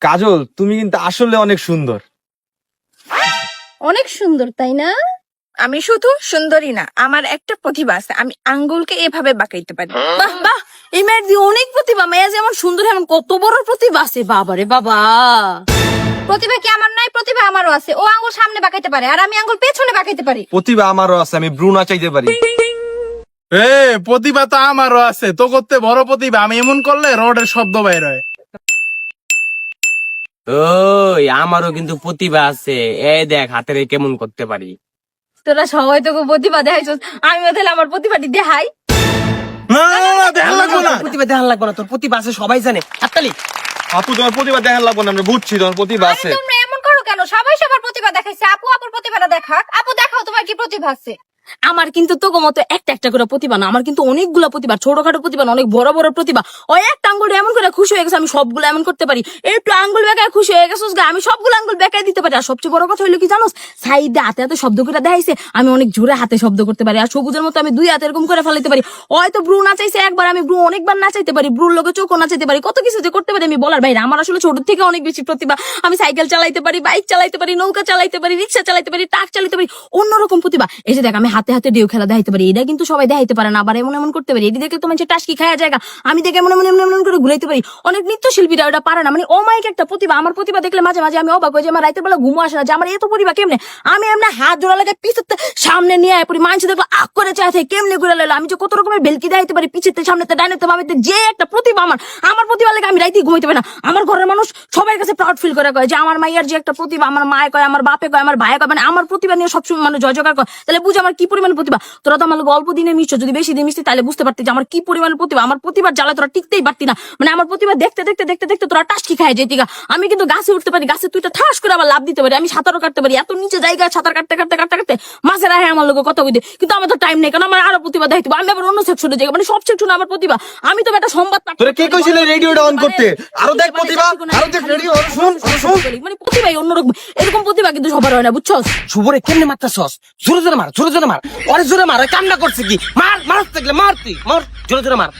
কাজল, তুমি কিন্তু আসলে অনেক সুন্দর। অনেক সুন্দর তাই না? আমি শুধু সুন্দরী না, আমার একটা প্রতিভা আছে, আমি আঙ্গুলকে এভাবে বাঁকাইতে পারি। বাহ বাহ, এই মেয়ের দিয়ে অনেক প্রতিভা। মেয়ে যেমন সুন্দর এমন কত বড় প্রতিভা আছে, বাবারে বাবা। প্রতিভা কি আমার নাই? প্রতিভা আমারও আছে। ও আঙ্গুল সামনে বাঁকাইতে পারে আর আমি আঙ্গুল পেছনে বাঁকাইতে পারি। প্রতিভা আমারও আছে, আমি ব্রু নাচাইতে পারি। প্রতিভা তো আমারও আছে, তো করতে বড় প্রতিভা। আমি এমন করলে রডের শব্দ বাইর হয়। ওই আমারও কিন্তু প্রতিভা আছে, এই দেখ হাতের কেমন করতে পারি। তোরা সবাই তোকে প্রতিভা দেখাইছিস, আমিও তাহলে আমার প্রতিভাটি দেখাই। না না না, দেখা লাগবে না। প্রতিভা দেখান লাগবে না, তোর প্রতিভা আছে সবাই জানে। হাততালি। আপু, তোমার প্রতিভা দেখার লাগবে না, আমরা বুঝছি তোমার প্রতিভা আরে আছে। তোমরা এমন করো কেন? সবাই সবার প্রতিভা দেখাইছে, আপু আপুর প্রতিভাটা দেখাক। আপু দেখাও তোমার কি প্রতিভা আছে। আমার কিন্তু তোকে মতো একটা একটা করে প্রতিভা না, আমার কিন্তু অনেকগুলো প্রতিভা, ছোটখাটো প্রতিভা না, অনেক বড় বড় প্রতিভা। ওই একটা আঙ্গুল এমন করে খুশি হয়ে গেছে, আমি সবগুলো এমন করতে পারি। একটু আঙ্গুল বেকায় খুশি হয়ে গেছিস গা, আমি সবগুলো আঙ্গুল বেকায় দিতে পারি। আর সবচেয়ে বড় কথা হইলো কি জানোস, সাইডে হাতে হাতে শব্দ করে দেখাইছে, আমি অনেক জোরে হাতে শব্দ করতে পারি। আর সবুজের মতো আমি দুই হাতে এরকম করে ফেলাইতে পারি। হয়তো ব্রু নাচাইছে একবার, আমি ব্রু অনেকবার নাচাইতে পারি, ব্রুর লোকে চোখও নাচাইতে পারি, কত কিছু যে করতে পারি আমি বলার বাইরে। আমার আসলে ছোট থেকে অনেক বেশি প্রতিভা। আমি সাইকেল চালাইতে পারি, বাইক চালাইতে পারি, নৌকা চালাইতে পারি, রিক্সা চালাইতে পারি, ট্রাক চালাইতে পারি, অন্যরকম প্রতিভা। এই যে দেখ, আমি হাতে হাতে ডিউ খেলা দেখাইতে পারি, এটা কিন্তু সবাই দেখাইতে পারে না। আবার এমন এমন করতে পারি, এটি দেখলে তো মানুষের টাসকি খাওয়া জায়গা, আমি দেখে এমন এমন এমন এমন করে ঘুরাইতে পারি। অনেক নৃত্যশিল্পীরা ওটা পারে না, মানে অমায়িক একটা প্রতিভা। আমার প্রতিভা দেখলে মাঝে মাঝে আমি অবাক হই যে আমার রাতের বেলা ঘুমো আসে না, যে আমার এত প্রতিভা কেমনে। আমি এমনি হাত জোড়া লাগে পিছতে সামনে নিয়ে আয় পড়ি, মানুষ দেখলো আগ করে চায় থাকে কেমনে ঘুরে লাইলো। আমি যে কত রকমের ভেলকি দেখাইতে পারি, পিছেতে সামনেতে ডাইনেতে বামেতে, যে একটা প্রতিভা আমার। আমার প্রতিভা লাগে আমি রাইতে ঘুমাইতে পারি না। আমার ঘরের মানুষ সবার কাছে প্রাউড ফিল করে, কয় যে আমার মাইয়ার যে একটা প্রতিভা, আমার মায়ে কয়, আমার বাপে কয়, আমার ভাই কয়, মানে আমার প্রতিভা নিয়ে সবসময় মানুষ জয় জয়কার করে। তাহলে বুঝ আমার কি পরিমাণ প্রতিভা। তোরা তো আমার অল্প দিনে মিশছো, যদি বেশি দিন মিশতি তাহলে বুঝতে পারতি যে আমার কি পরিমাণ প্রতিভা। আমার প্রতিভার জ্বালা তোরা টিকতেই পারতি না, মানে আমার প্রতিভা দেখতে দেখতে দেখতে দেখতে তোরা টাসকি খায় যেতি গা। আমি কিন্তু গাছে উঠতে পারি, গাছে তুইটা ঠাস করে আবার লাভ দিতে পারি, আমি সাঁতারও কাটতে পারি, এত নিচে জায়গায় সাঁতার কাটতে কাটতে কাটতে কাটতে মাঝে রাহে আমার লোক কত কইতে। কিন্তু আমার তো টাইম নেই, কারণ আমার আরো প্রতিভা দেখতে হবে। আমি আবার অন্য সেকশনে যাই, মানে সব সেকশনে আমার প্রতিভা। আমি তো একটা সংবাদ তোরা কে কইছিল রেডিওটা অন করতে? আরো দেখ প্রতিভা, আরো দেখ রেডিও, শুন শুন। মানে প্রতিভাই অন্যরকম, এরকম প্রতিভা কিন্তু সবার হয় না, বুঝছো? শুভরে কেমনে মারতাছস? জোরে জোরে মার, জোরে জোরে মার। অরে জোরে মার, কান্না করছে কি? মার মার থাকলে মার, তুই মার, জোরে জোরে মার।